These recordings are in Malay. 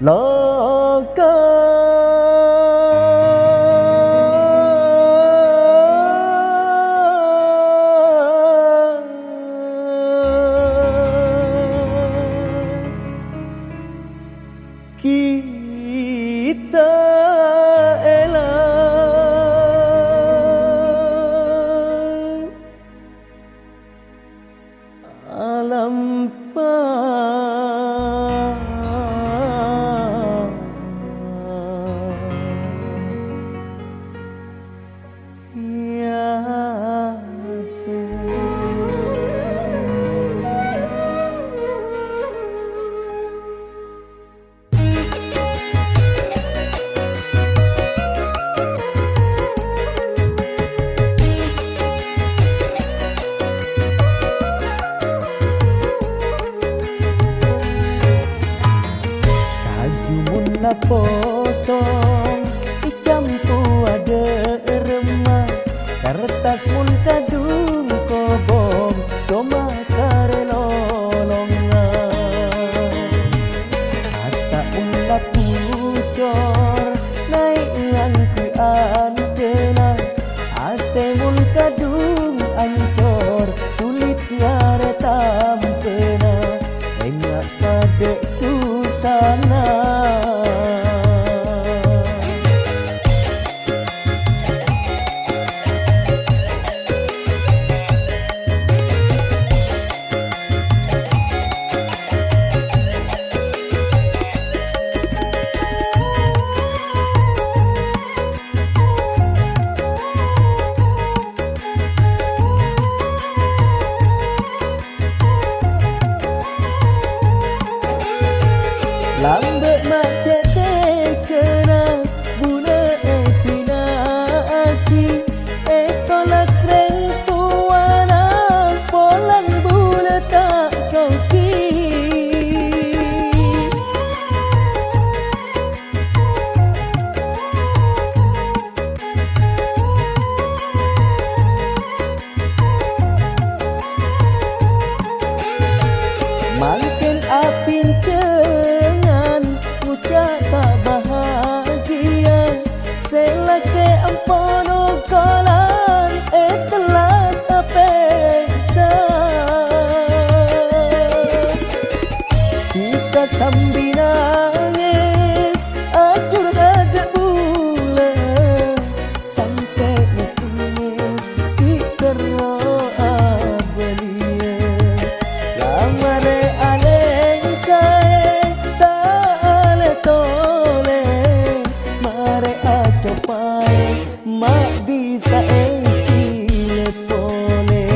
loka kita elak alam la potong icam ku ada remah kertas mun kadung kobong cuma karelolongan kata unla pucor naik ngan ku antena ate mun kadung ancor sulit nyare tampena enyak pada tu sana. Lambe macet kena buna etina aki tolak kren tuana polan bula tak soki makin apin tak bahagia selake ampono kolan telat apesa kita sambil nangis acur ada bulan sampai nangis kita roa belia lamare aleng kae tole mare acopai mak bisa cile pole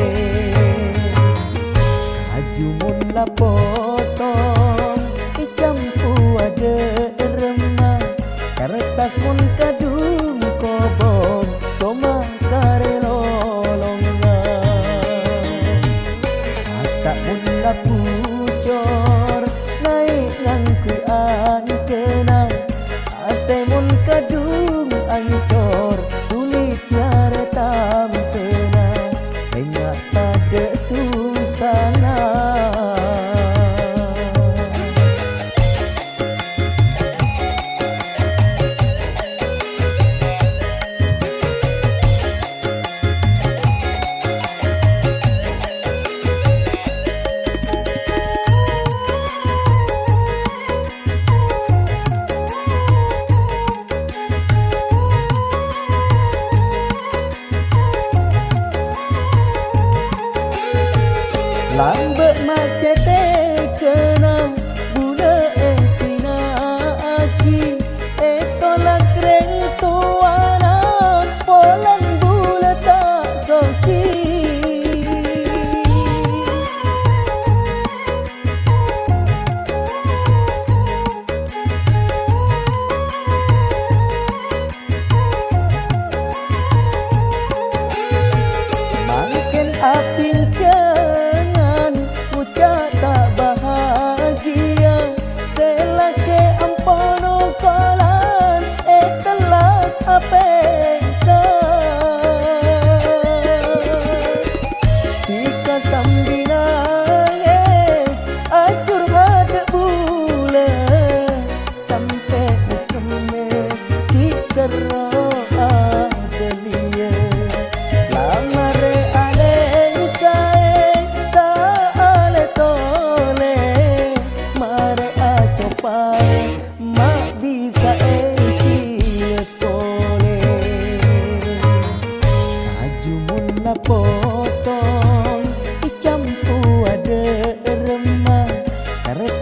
aju mun la potong icam ku ada remah kertas mun kadung kobong cuma karelolongan kata mun la pucor naik ngan ku antena ate mun kadung ancor sulit nyare tampena enyak pada tu sana.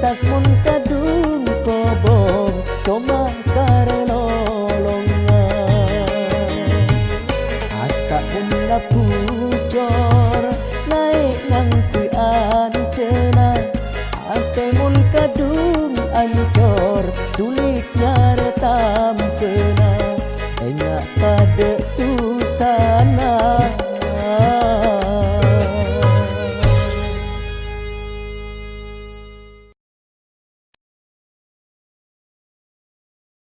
tas mun kadung kobong coma karelolongan atak mun la pucor naik ngangkui antena ate mun kadung ancor sulit nyareta